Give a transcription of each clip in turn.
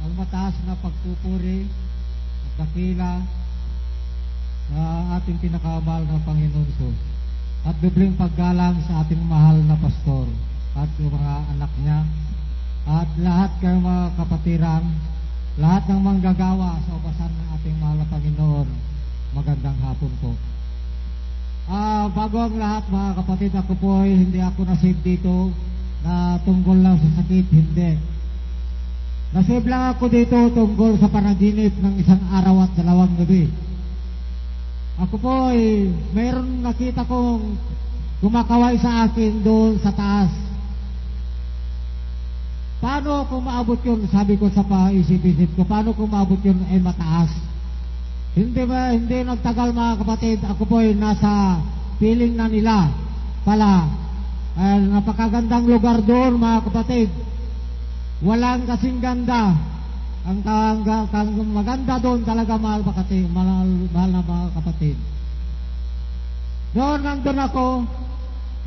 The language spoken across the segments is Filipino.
ang mataas na pagpupuri at dakila sa ating pinakamahal na Panginoon Hesus, at bibling paggalang sa ating mahal na pastor at yung mga anak niya, at lahat kayo mga kapatiran, lahat ng manggagawa sa ubasan ng ating mahal na Panginoon. Magandang hapon po. Bago ang lahat mga kapatid, ako po ay hindi ako nasave dito na tungkol lang sa sakit, hindi. Nasave lang ako dito tungkol sa panaginip ng isang araw at 2 gabi. Ako po ay mayroon nakita kong kumakaway sa akin doon sa taas. Paano kung maabot yun? Sabi ko sa paisip-isip ko, paano kung maabot yun ay mataas? Hindi nagtagal mga kapatid, ako po ay nasa piling na nila pala. Napakagandang lugar doon mga kapatid. Walang kasing ganda. Ang maganda doon talaga mahal na mga kapatid. Doon nandun ako,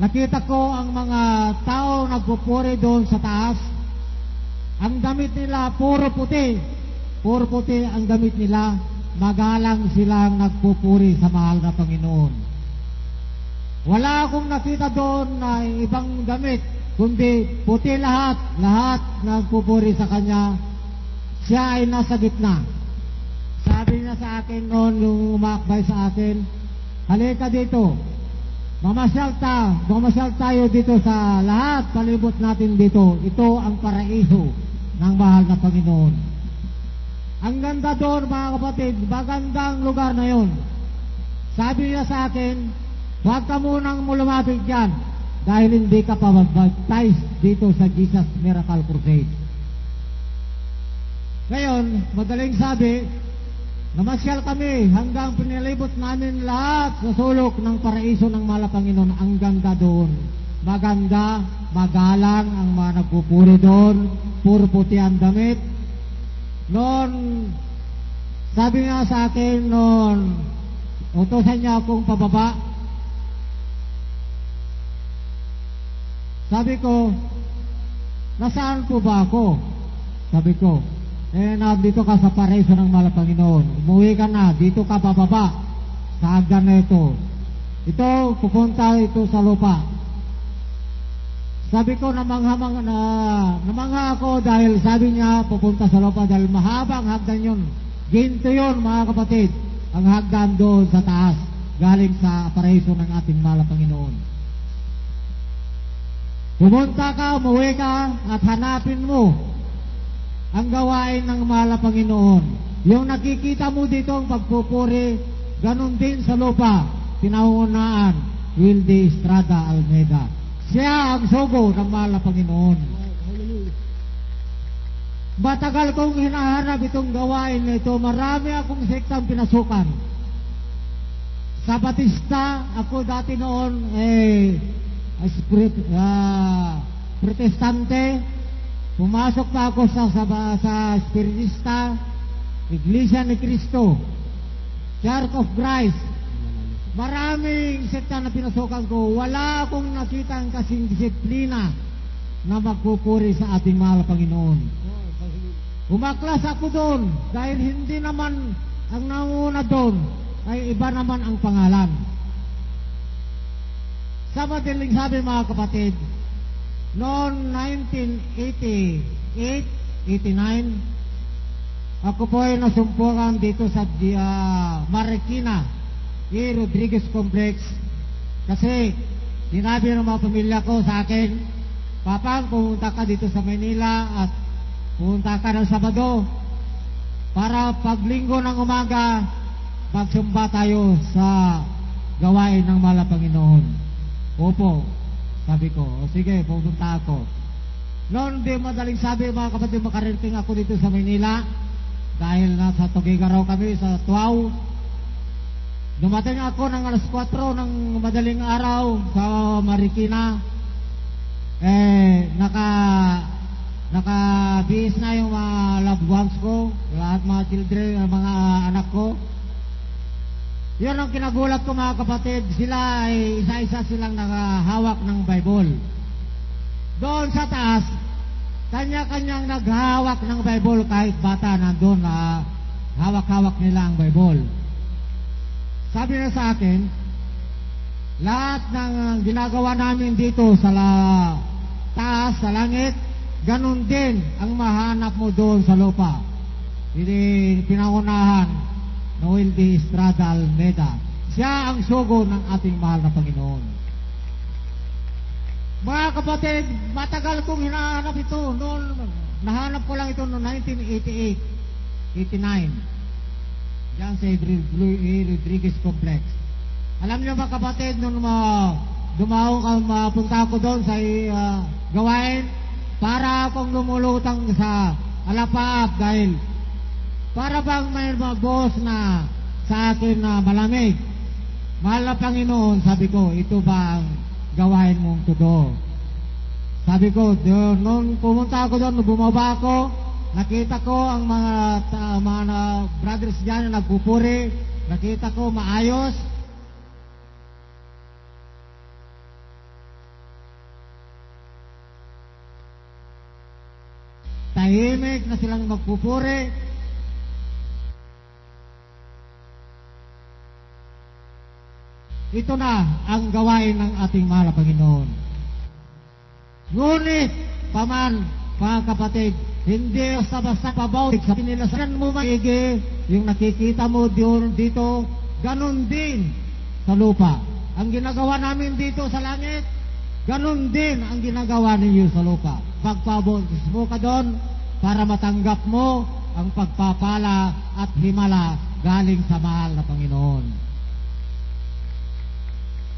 nakita ko ang mga tao nagpupuri doon sa taas. Ang damit nila puro puti. Puro puti ang damit nila. Magalang silang nagpupuri sa mahal na Panginoon. Wala akong nakita doon na ibang damit, kundi puti lahat. Lahat nagpupuri sa Kanya. Siya ay nasa gitna. Sabi niya sa akin noon, yung umakbay sa akin, halika dito. Mamasyal tayo dito sa lahat, palibot natin dito. Ito ang paraiso ng mahal na Panginoon. Ang ganda doon mga kapatid, magandang lugar na yon. Sabi niya sa akin, huwag ka munang lumapit dyan dahil hindi ka pa mag-baptize dito sa Jesus Miracle Crusade. Ngayon, madaling sabi, namasyal kami hanggang pinalibot namin lahat sa sulok ng paraiso ng mahal na Panginoon. Ang ganda doon. Maganda, magalang ang mga nagpupuri doon. Puro puti ang damit. Noon, sabi nga sa akin noon, utosan niya akong pababa. Sabi ko, nasaan po ba ako? Sabi ko, nandito ka sa paraiso ng mahal na Panginoon. Umuwi ka na, dito ka bababa sa hagdan na ito. Ito, pupunta ito sa lupa. Sabi ko, namangha ako dahil sabi niya, pupunta sa lupa dahil mahabang hagdan yun. Ginto yun, mga kapatid, ang hagdan doon sa taas, galing sa paraiso ng ating mahal na Panginoon. Pumunta ka, umuwi ka, at hanapin mo ang gawain ng mahal na Panginoon. Yung nakikita mo dito ang pagpupuri, ganun din sa lupa, pinauunaan, Wilde Estrada Almeida. Siya ang sugo ng mahal na Panginoon. Matagal kong hinahanap itong gawain na ito. Marami akong sektang pinasukan. Sa Batista, ako dati noon protestante. Pumasok pa ako sa Spiritista, Iglesia ni Cristo, Church of Christ. Maraming sekta na pinasukan ko. Wala akong nakita ang kasing disiplina na magpupuri sa ating mahal na Panginoon. Umaklas ako doon dahil hindi naman ang nanguna doon ay iba naman ang pangalan. Sa madaling sabi mga kapatid, noong 1988-89, ako po ay nasumpukan dito sa Marikina, Rodriguez Complex, kasi sinabi ng mga pamilya ko sa akin, Papa, pumunta ka dito sa Manila at pumunta ka ng Sabado para paglinggo ng umaga magsumba tayo sa gawain ng mahal na Panginoon. Opo, sabi ko, o sige, pupunta ako. Noon di madaling sabi mga kapatid, makarating ako dito sa Manila dahil nasa Tugigaraw kami sa Tuaw. Dumating ako ng alas 4 ng madaling araw sa Marikina. Naka-bihis na yung mga loved ones ko, lahat mga children, mga anak ko. Yun ang kinagulat ko mga kapatid, sila ay isa-isa silang nakahawak ng Bible. Doon sa taas, kanya-kanyang naghawak ng Bible, kahit bata nandun na hawak-hawak nila ang Bible. Sabi na sa akin, lahat ng ginagawa namin dito sa taas, sa langit, ganun din ang mahanap mo doon sa lupa. Hindi pinangunahan Noel D. Estrada Almeida. Siya ang sugo ng ating mahal na Panginoon. Mga kapatid, matagal kong hinahanap ito. Noon, nahanap ko lang ito noong 1988, 89. Diyan sa Rodriguez Complex. Alam niyo ba kapatid, nung mapunta ako doon sa gawain, para akong lumulutang sa alapaap dahil para bang may mga boss na sa akin na malamig. Mahal na Panginoon, sabi ko, ito ba ang gawain mong todo? Sabi ko, nung pumunta ako doon, bumaba ako, nakita ko ang mga brothers dyan na nagpupuri, nakita ko maayos. Tahimik na silang magpupuri. Ito na ang gawain ng ating mahal na Panginoon. Ngunit, paman, mga kapatid, hindi basta-basta pabautik sa pinilasan mo maigi, yung nakikita mo dito, ganun din sa lupa. Ang ginagawa namin dito sa langit, ganun din ang ginagawa ninyo sa lupa. Pagpabautis mo ka doon para matanggap mo ang pagpapala at himala galing sa mahal na Panginoon.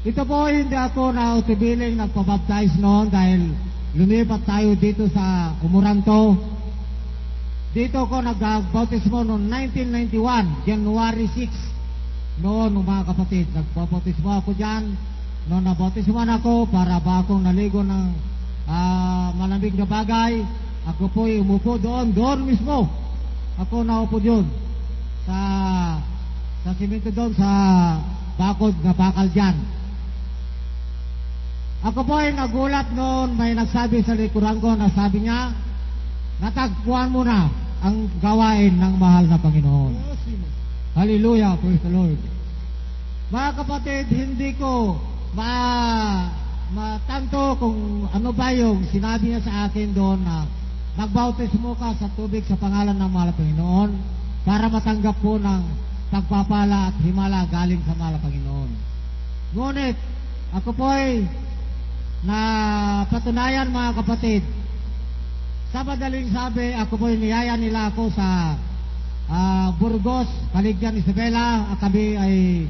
Ito po, hindi ako nautibiling nagpabaptize noon dahil lumipat tayo dito sa Umuranto. Dito ko nagbautismo noong 1991, January 6. Noon, mga kapatid, nagpabautismo ako dyan. Noon nabautismoan ako, para ba akong naligo ng malamig na bagay. Ako po'y umupo doon mismo. Ako naupo doon sa simento doon sa bakod na bakal dyan. Ako po ay nagulat noon, may nagsabi sa likuran ko na sabi niya, natagpuan mo na ang gawain ng mahal na Panginoon. Hallelujah, praise the Lord. Mga kapatid, hindi ko matanto kung ano ba yung sinabi niya sa akin doon na magbautismo ka sa tubig sa pangalan ng mahal na Panginoon para matanggap po ng pagpapala at himala galing sa mahal na Panginoon. Ngunit, ako po ay na patunayan, mga kapatid, sa madaling sabi, ako po niyaya nila ako sa Burgos, Caligyan, Isabela. Kami ay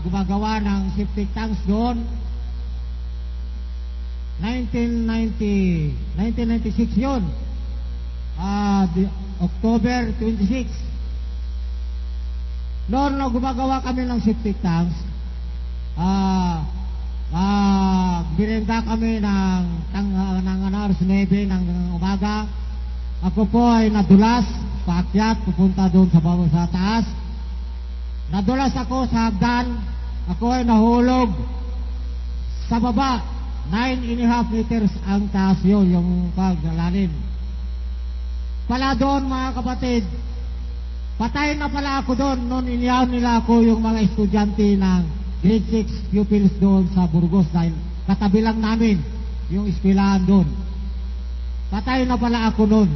gumagawa ng septic tanks doon. 1996 yun, October 26. Noon na gumagawa kami ng septic tanks, binenta kami ng alas 9 ng umaga. Ako po ay nadulas, paakyat, pupunta doon sa taas. Nadulas ako sa hagdan. Ako ay nahulog sa baba. 9.5 meters ang taas yun, yung paglalalim. Pala doon, mga kapatid, patay na pala ako doon. Noon iniyaw nila ako yung mga estudyante ng grade 6 pupils doon sa Burgos dahil katabi lang namin yung eskwelahan doon. Patay na pala ako noon.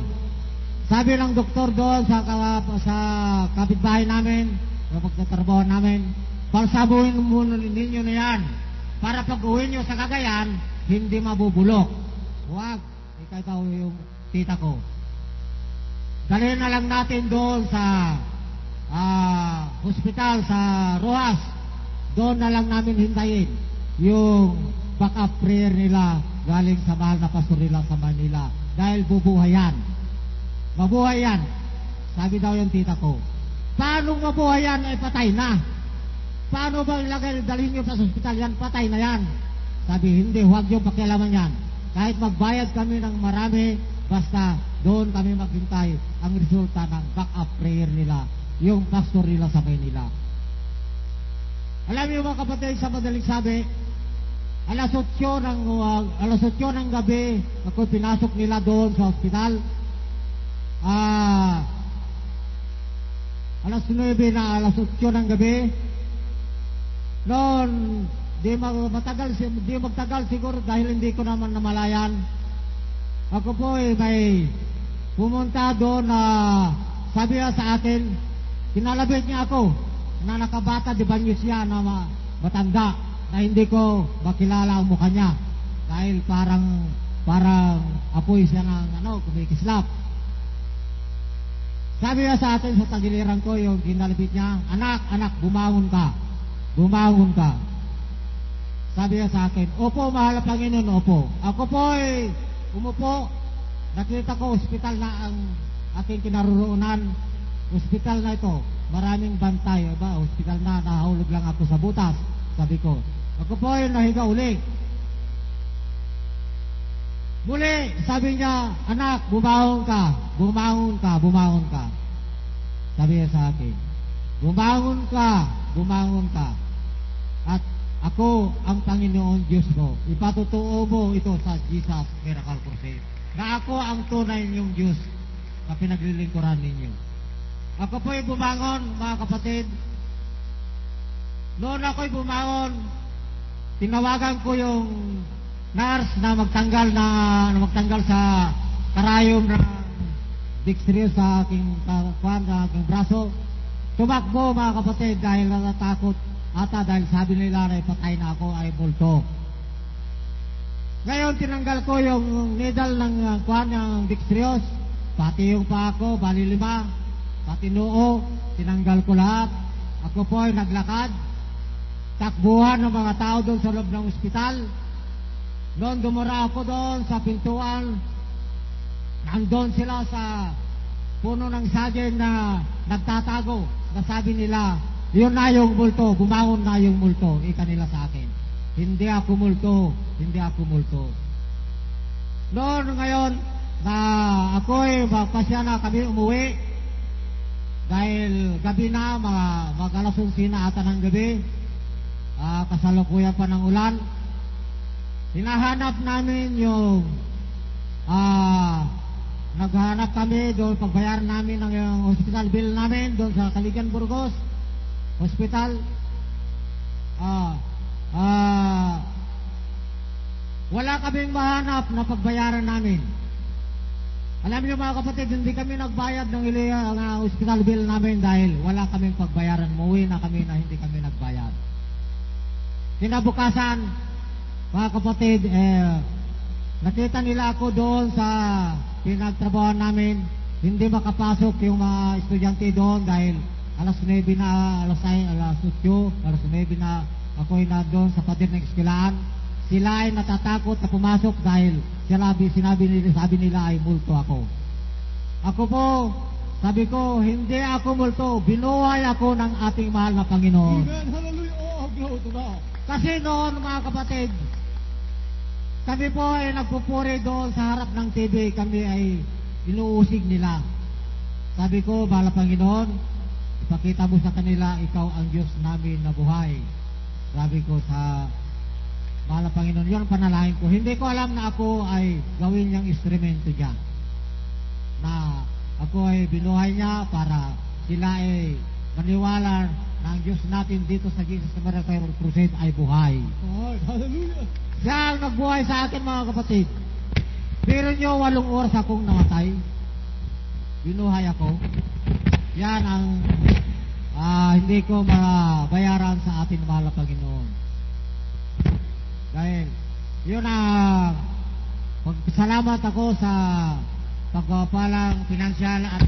Sabi ng doktor doon sa kapitbahay namin, sa pagtatrabaho namin, palsabuhin muna ninyo na yan para pag uwi nyo sa Cagayan, hindi mabubulok. Huwag, ikaw yung tita ko. Dalhin na lang natin doon sa hospital sa Rojas. Doon na lang namin hintayin yung backup prayer nila galing sa mahal na pastor nila sa Manila. Dahil bubuhay yan. Mabuhay yan. Sabi daw yung tita ko. Paano mabuhay yan ay patay na? Paano ba ilagay, dalhin nyo sa hospital yan? Patay na yan. Sabi, hindi, huwag yung pakialaman yan. Kahit magbayad kami ng marami, basta doon kami maghintay ang resulta ng backup prayer nila, yung pastor nila sa Manila. Alam niyo mga kapatid, sa madaling sabi, alas 8 ng gabi, ako pinasok nila doon sa ospital. Alas 9 na alas 8 ng gabi. Noon, di magtagal siguro dahil hindi ko naman namalayan. Ako po may pumunta doon na sabi niya sa akin, kinalabit niya ako na nakabata, di ba niyo siya na matanda, na hindi ko makilala ang mukha niya dahil parang apoy siya ng kumikislap. Sabi niya sa atin sa tagiliran ko, yung kinalabit niya, anak, bumangon ka. Sabi niya sa akin, opo, mahal na Panginoon, opo. Ako po umupo, nakita ko ospital na ang aking kinaroroonan. Ospital na ito, maraming bantay, ospital na, nahulog lang ako sa butas. Sabi ko, ako po nahiga uli. Muli, sabi niya, anak, bumangon ka. Sabi niya sa akin, bumangon ka. At ako ang Panginoon Diyos mo. Ipatutuo mo ito sa Jesus Miracle Crusade, na ako ang tunay niyong Diyos na pinaglilingkuran ninyo. Ako po'y bumangon, mga kapatid. Noon ako'y bumangon, tinawagan ko yung nurse na magtanggal sa karayom ng dextrose sa aking braso. Tumakbo, mga kapatid, dahil natatakot ata, dahil sabi nila na ipatay na ako ay multo. Ngayon tinanggal ko yung needle ng dextrose, pati yung paa ko, bali 5, pati noo, tinanggal ko lahat. Ako po ay naglakad, takbuhan ng mga tao doon sa loob ng ospital. Noon dumura ako doon sa pintuan, nandun sila sa puno ng saging na nagtatago, na sabi nila, yun na yung multo, bumangon na yung multo. Ika nila sa akin, hindi ako multo. Noon ngayon na ako'y pasya na kami umuwi, dahil gabi na, mga alas 11 na ata ng gabi, kasalukuyan pa ng ulan. Hinahanap namin yung naghanap kami doon, pagbayaran namin ng hospital bill namin doon sa Caligan, Burgos Hospital. Wala kaming mahanap na pagbayaran namin. Alam niyo, mga kapatid, hindi kami nagbayad ng hospital bill namin dahil wala kaming pagbayaran. Muwi na kami na hindi kami nagbayad. Kinabukasan, mga kapatid, nakita nila ako doon sa pinagtrabaho namin. Hindi makapasok yung mga estudyante doon dahil alas 9 na, alas 8 na ako'y na doon sa pader ng eskwelahan. Sila ay natatakot na pumasok dahil sabi nila ay multo ako. Ako po, sabi ko, hindi ako multo, binuhay ako ng ating mahal na Panginoon. Amen. Hallelujah. Oh, glory to God. Kasi noon, mga kapatid, kami po ay nagpupuri doon sa harap ng TV, kami ay inuusig nila. Sabi ko, mahal na Panginoon, ipakita mo sa kanila, ikaw ang Diyos namin na buhay. Sabi ko sa mahal na Panginoon, yun ang panalangin ko. Hindi ko alam na ako ay gawin niyang instrumento niya, na ako ay binuhay niya para sila ay maniwala na ang Diyos natin dito sa Jesus Miracle Crusade ay buhay. Oh, hallelujah. Siya ang nagbuhay sa akin, mga kapatid. Pero niyo, 8 oras akong namatay, binuhay ako. Yan ang hindi ko mabayaran sa atin mahal na Panginoon. Dahil yun salamat ako sa pagpapalang pinansyal at